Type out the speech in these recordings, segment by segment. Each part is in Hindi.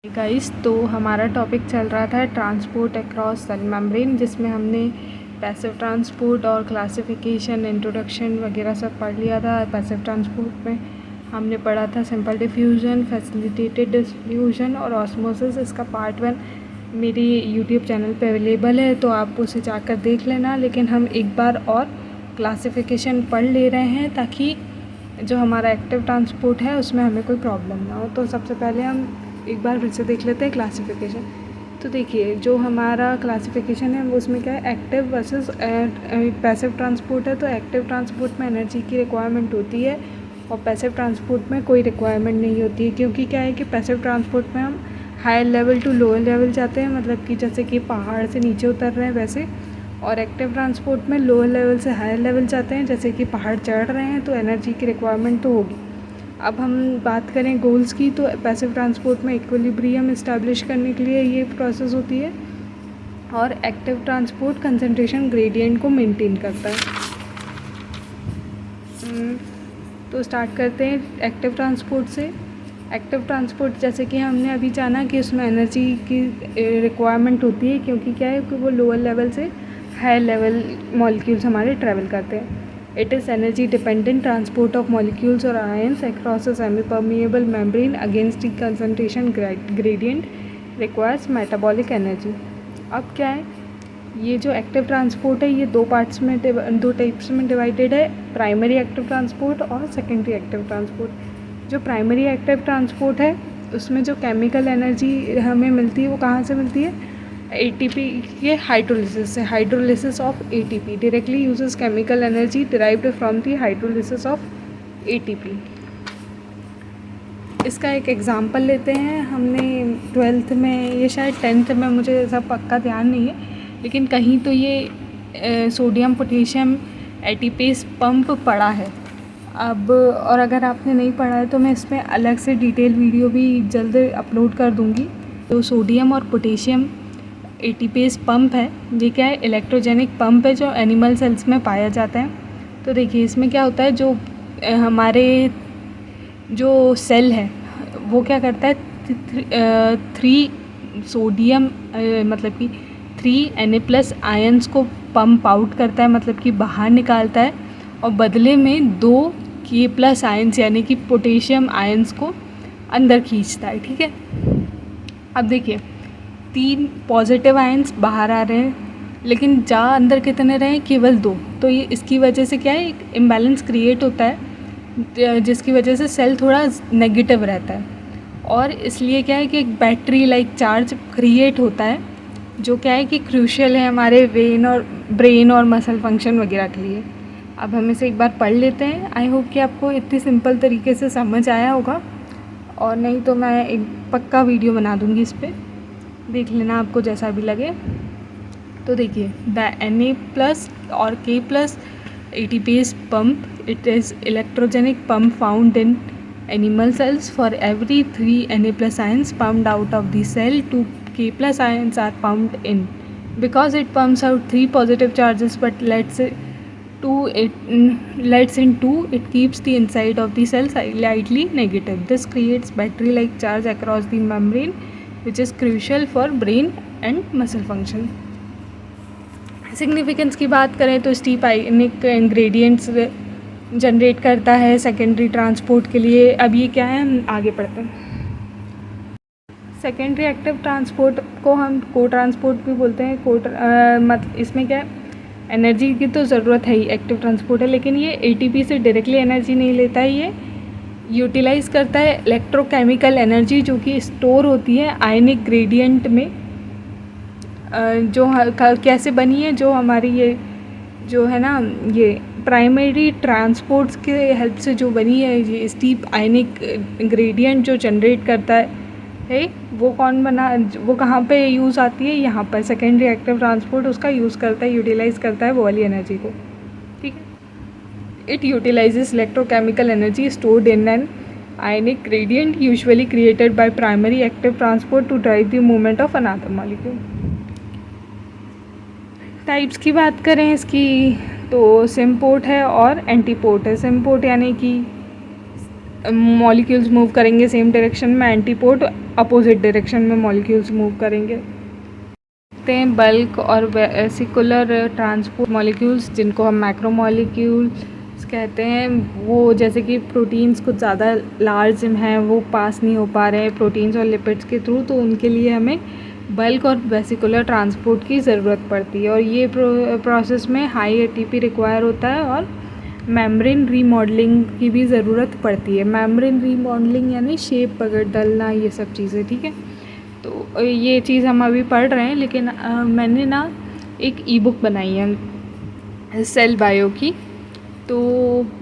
गाइस, तो हमारा टॉपिक चल रहा था ट्रांसपोर्ट अक्रॉस सेल मेम्ब्रेन, जिसमें हमने पैसिव ट्रांसपोर्ट और क्लासिफिकेशन, इंट्रोडक्शन वगैरह सब पढ़ लिया था। पैसिव ट्रांसपोर्ट में हमने पढ़ा था सिंपल डिफ्यूजन, फैसिलिटेटेड डिफ्यूजन और ऑस्मोसिस। इसका पार्ट 1 मेरी यूट्यूब चैनल पे अवेलेबल है, तो आप उसे जाकर देख लेना। लेकिन हम एक बार और क्लासिफिकेशन पढ़ ले रहे हैं ताकि जो हमारा एक्टिव ट्रांसपोर्ट है उसमें हमें कोई प्रॉब्लम ना हो। तो सबसे पहले हम एक बार फिर से देख लेते हैं क्लासिफिकेशन। तो देखिए, जो हमारा क्लासिफिकेशन है वो उसमें क्या है, एक्टिव वर्सेस पैसिव ट्रांसपोर्ट है। तो एक्टिव ट्रांसपोर्ट में एनर्जी की रिक्वायरमेंट होती है और पैसिव ट्रांसपोर्ट में कोई रिक्वायरमेंट नहीं होती है, क्योंकि क्या है कि पैसिव ट्रांसपोर्ट में हम higher level to lower level जाते हैं, मतलब कि जैसे कि पहाड़ से नीचे उतर रहे हैं वैसे। और एक्टिव ट्रांसपोर्ट में लोअर लेवल से हायर लेवल जाते हैं, जैसे कि पहाड़ चढ़ रहे हैं, तो एनर्जी की रिक्वायरमेंट तो होगी। अब हम बात करें गोल्स की, तो पैसिव ट्रांसपोर्ट में इक्विलिब्रियम इस्टेब्लिश करने के लिए ये प्रोसेस होती है, और एक्टिव ट्रांसपोर्ट कंसंट्रेशन ग्रेडियंट को मेंटेन करता है। तो स्टार्ट करते हैं एक्टिव ट्रांसपोर्ट से। एक्टिव ट्रांसपोर्ट, जैसे कि हमने अभी जाना कि उसमें एनर्जी की रिक्वायरमेंट होती है, क्योंकि क्या है कि वो लोअर लेवल से हायर लेवल मॉलिक्यूल्स हमारे ट्रैवल करते हैं। It is energy dependent transport of molecules or ions across a semi-permeable membrane against the concentration gradient requires metabolic energy। अब क्या है, ये जो एक्टिव ट्रांसपोर्ट है ये दो टाइप्स में डिवाइडेड है, प्राइमरी एक्टिव ट्रांसपोर्ट और सेकेंडरी एक्टिव ट्रांसपोर्ट। जो प्राइमरी एक्टिव ट्रांसपोर्ट है उसमें जो केमिकल एनर्जी हमें मिलती है वो कहाँ से मिलती है, ATP के हाइड्रोलिसिस से। Hydrolysis of ATP directly uses chemical energy derived from the hydrolysis of ATP। इसका एक एग्जांपल लेते हैं। हमने 12th में, ये शायद 10th में, मुझे ऐसा पक्का ध्यान नहीं है, लेकिन कहीं तो ये सोडियम पोटेशियम एटीपेस पंप पढ़ा है। अब और अगर आपने नहीं पढ़ा है तो मैं इसमें अलग से डिटेल वीडियो भी जल्द अपलोड कर दूँगी। तो सोडियम और पोटेशियम एटीपेस पंप है, ये क्या है, इलेक्ट्रोजेनिक पंप है जो एनिमल सेल्स में पाया जाता है। तो देखिए इसमें क्या होता है, जो हमारे जो सेल है वो क्या करता है, 3 सोडियम मतलब कि 3 Na+ आयंस को पंप आउट करता है, मतलब कि बाहर निकालता है, और बदले में 2 K+ आयंस यानी कि पोटेशियम आयंस को अंदर खींचता है। ठीक है, अब देखिए 3 पॉजिटिव आयंस बाहर आ रहे हैं, लेकिन जा अंदर कितने रहे, केवल 2। तो ये इसकी वजह से क्या है, एक इम्बैलेंस क्रिएट होता है, जिसकी वजह से सेल थोड़ा नेगेटिव रहता है। और इसलिए क्या है कि एक बैटरी लाइक चार्ज क्रिएट होता है, जो क्या है कि क्रूशियल है हमारे ब्रेन और मसल फंक्शन वगैरह के लिए। अब हम इसे एक बार पढ़ लेते हैं। आई होप कि आपको इतनी सिंपल तरीके से समझ आया होगा, और नहीं तो मैं एक पक्का वीडियो बना दूँगी इस पर, देख लेना आपको जैसा भी लगे। तो देखिए, द Na+ और K+ ATPase pump, it is electrogenic pump found in animal cells. For every 3 Na+ ions pumped out of the cell, 2 K+ ions are pumped in. Because it pumps out 3 positive charges but lets in 2, it keeps the inside of the cell slightly negative. This creates battery-like charge across the membrane, which is crucial for brain and muscle function। Significance की बात करें तो स्टीप आयनिक इंग्रेडिएंट्स जनरेट करता है सेकेंडरी ट्रांसपोर्ट के लिए। अब ये क्या है, हम आगे पढ़ते हैं। सेकेंडरी एक्टिव ट्रांसपोर्ट को हम को ट्रांसपोर्ट भी बोलते हैं। मतलब इसमें क्या है, एनर्जी की तो ज़रूरत है ही, एक्टिव ट्रांसपोर्ट है, लेकिन ये ATP से डायरेक्टली एनर्जी नहीं लेता है, ये यूटिलाइज़ करता है इलेक्ट्रोकेमिकल एनर्जी जो कि स्टोर होती है आयनिक ग्रेडियंट में, जो कैसे बनी है, जो हमारी ये जो है ना, ये प्राइमरी ट्रांसपोर्ट्स के हेल्प से जो बनी है, ये स्टीप आयनिक ग्रेडियंट जो जनरेट करता है वो वो कहाँ पे यूज़ आती है, यहाँ पर सेकेंडरी एक्टिव ट्रांसपोर्ट उसका यूज़ करता है, यूटिलाइज़ करता है वो वाली एनर्जी को। ठीक है, it utilises electrochemical energy stored in an ionic gradient usually created by primary active transport to drive the movement of another molecule. Types की बात करें इसकी, तो सिम्पोर्ट है और एंटीपोर्ट है। सिम्पोर्ट यानी कि मॉलिक्यूल्स मूव करेंगे सेम डायरेक्शन में, एंटीपोड अपोजिट डायरेक्शन में मॉलिक्यूल्स मूव करेंगे। देखते हैं बल्क और वेसिकुलर ट्रांसपोर्ट मॉलिक्यूल्स, जिनको हम मैक्रो मॉलिक्यूल्स कहते हैं। वो जैसे कि प्रोटीन्स कुछ ज़्यादा लार्ज हैं, वो पास नहीं हो पा रहे हैं प्रोटीन्स और लिपिड्स के थ्रू, तो उनके लिए हमें बल्क और वेसिकुलर ट्रांसपोर्ट की ज़रूरत पड़ती है। और ये प्रोसेस में हाई एटीपी रिक्वायर होता है और मेम्ब्रेन रीमॉडलिंग की भी ज़रूरत पड़ती है। मेम्ब्रेन रीमॉडलिंग यानी शेप बदलना, ये सब चीज़ें, ठीक है। तो ये चीज़ हम अभी पढ़ रहे हैं, लेकिन मैंने ना एक ई बुक बनाई है सेल बायो की। तो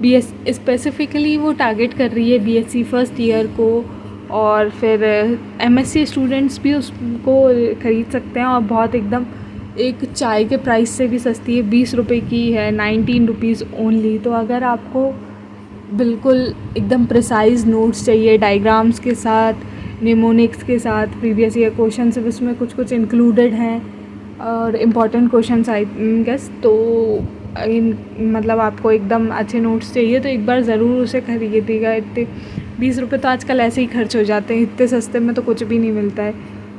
BS स्पेसिफ़िकली वो टारगेट कर रही है BSc फर्स्ट ईयर को, और फिर MSc स्टूडेंट्स भी उसको ख़रीद सकते हैं। और बहुत एकदम एक चाय के प्राइस से भी सस्ती है, 20 रुपये की है, 19 रुपीज़ ओनली। तो अगर आपको बिल्कुल एकदम प्रिसाइज नोट्स चाहिए डायग्राम्स के साथ, निमोनिक्स के साथ, प्रीवियस ईयर क्वेश्चन भी उसमें कुछ कुछ इंक्लूडेड हैं और इम्पॉर्टेंट क्वेश्चन आई गेस, तो मतलब आपको एकदम अच्छे नोट्स चाहिए तो एक बार ज़रूर उसे खरीदिएगा। इतने 20 रुपये तो आजकल ऐसे ही खर्च हो जाते हैं, इतने सस्ते में तो कुछ भी नहीं मिलता है।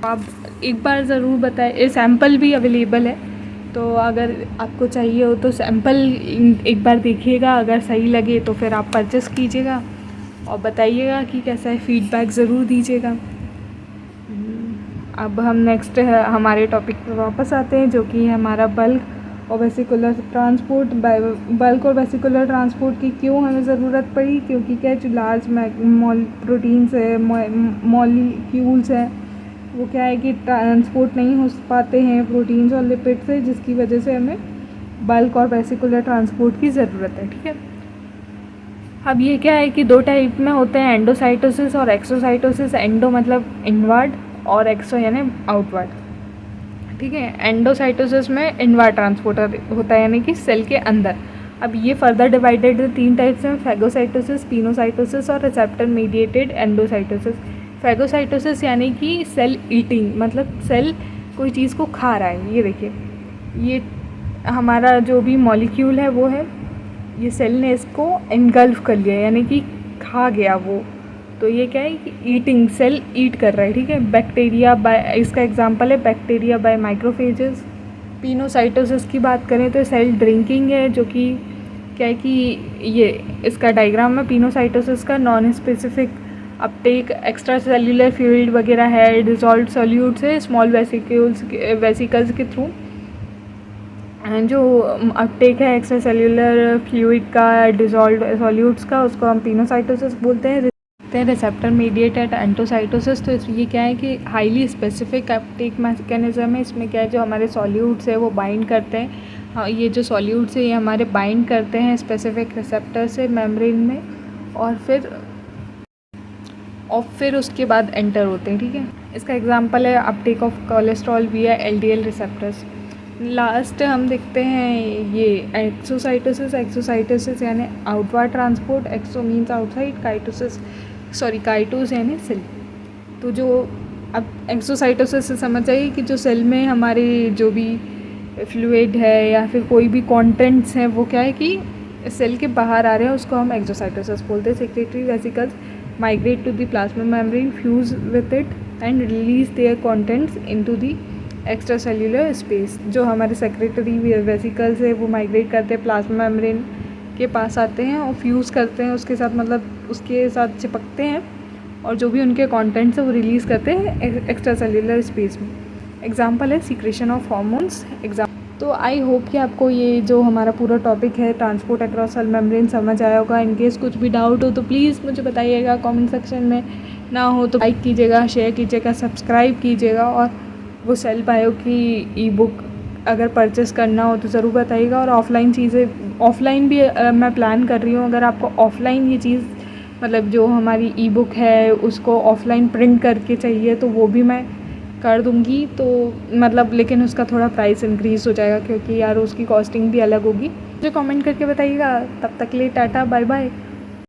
आप एक बार ज़रूर बताएं। सैम्पल भी अवेलेबल है, तो अगर आपको चाहिए हो तो सैम्पल एक बार देखिएगा, अगर सही लगे तो फिर आप परचेस कीजिएगा और बताइएगा कि कैसा है, फीडबैक ज़रूर दीजिएगा। अब हम नेक्स्ट हमारे टॉपिक पर वापस आते हैं, जो कि है हमारा बल्क और वेसिकुलर ट्रांसपोर्ट। बल्क और वेसिकुलर ट्रांसपोर्ट की क्यों हमें ज़रूरत पड़ी, क्योंकि क्या जो लार्ज प्रोटीन्स है, मॉलिक्यूल्स है, वो क्या है कि ट्रांसपोर्ट नहीं हो पाते हैं प्रोटीन्स और लिपिड से, जिसकी वजह से हमें बल्क और वेसिकुलर ट्रांसपोर्ट की ज़रूरत है, ठीक है। अब ये क्या है कि दो टाइप में होते हैं, एंडोसाइटोसिस और एक्सोसाइटोसिस। एंडो मतलब इनवर्ड और एक्सो यानी आउटवर्ड, ठीक है। एंडोसाइटोसिस में इनवर्ड ट्रांसपोर्ट होता है, यानी कि सेल के अंदर। अब ये फर्दर डिवाइडेड है 3 टाइप्स में, फैगोसाइटोसिस, पिनोसाइटोसिस और रिसेप्टर मीडिएटेड एंडोसाइटोसिस। फैगोसाइटोसिस यानी कि सेल ईटिंग, मतलब सेल कोई चीज़ को खा रहा है। ये देखिए, ये हमारा जो भी मॉलिक्यूल है वो है, ये सेल ने इसको एनगल्फ कर लिया, यानी कि खा गया वो। तो ये क्या है कि ईटिंग, सेल ईट कर रहा है, ठीक है। बैक्टीरिया बाय, इसका एग्जांपल है बैक्टीरिया बाय माइक्रोफेजेस। पिनोसाइटोसिस की बात करें तो सेल ड्रिंकिंग है, जो कि क्या है कि ये इसका डायग्राम में पिनोसाइटोसिस का non specific Uptake extra cellular fluid वगैरह है, डिजॉल्व सॉल्यूट्स है स्मॉल वेसिकल्स के थ्रू। जो अपटेक है एक्स्ट्रा सेल्यूलर फ्लूइड का, डिजॉल्व सॉल्यूट्स का, उसको हम पिनोसाइटोसिस बोलते हैं। रिसेप्टर मीडिएटेड एंडोसाइटोसिस, तो ये क्या है कि हाईली स्पेसिफिक अपटेक मैकेनिज्म है। इसमें क्या है, जो हमारे सॉल्यूट्स है वो बाइंड करते हैं। हाँ, ये जो सॉल्यूट्स है ये हमारे बाइंड करते हैं स्पेसिफिक रिसेप्टर से मेम्ब्रेन में, और फिर उसके बाद एंटर होते हैं, ठीक है। इसका एग्जांपल है अपटेक ऑफ कोलेस्ट्रॉल विया LDL रिसेप्टर्स। लास्ट हम देखते हैं ये एक्सोसाइटोसिस यानी आउटवर्ड ट्रांसपोर्ट। एक्सो मीन्स आउटसाइड, काइटोस यानी सेल। तो जो अब एक्सोसाइटोसिस से समझ आइए कि जो सेल में हमारे जो भी फ्लूइड है या फिर कोई भी कंटेंट्स हैं वो क्या है कि सेल के बाहर आ रहे हैं, उसको हम एक्सोसाइटोसिस बोलते हैं। Secretory vesicles migrate to the plasma membrane, fuse with it and release their contents into the extracellular space. जो हमारे सेक्रेटरी वेसिकल्स है वो माइग्रेट करते हैं, प्लाज्मा मेम्ब्रेन के पास आते हैं और फ्यूज़ करते हैं उसके साथ, मतलब उसके साथ चिपकते हैं, और जो भी उनके कंटेंट्स है वो रिलीज़ करते हैं एक्स्ट्रा सेल्यूलर स्पेस में। एग्जांपल है सीक्रेशन ऑफ हार्मोन्स। तो आई होप कि आपको ये जो हमारा पूरा टॉपिक है ट्रांसपोर्ट अक्रॉस सेल मेम्ब्रेन समझ आया होगा। इनकेस कुछ भी डाउट हो तो प्लीज़ मुझे बताइएगा कमेंट सेक्शन में, ना हो तो लाइक कीजिएगा, शेयर कीजिएगा, सब्सक्राइब कीजिएगा। और वो सेल बायो की ई बुक अगर परचेस करना हो तो ज़रूर बताइएगा। और ऑफ़लाइन चीज़ें, ऑफ़लाइन भी मैं प्लान कर रही हूँ। अगर आपको ऑफ़लाइन ये चीज़, मतलब जो हमारी ई बुक है उसको ऑफ़लाइन प्रिंट करके चाहिए तो वो भी मैं कर दूँगी। तो मतलब लेकिन उसका थोड़ा प्राइस इंक्रीज़ हो जाएगा, क्योंकि यार उसकी कॉस्टिंग भी अलग होगी। मुझे कमेंट करके बताइएगा। तब तक के लिए टाटा, बाय बाय।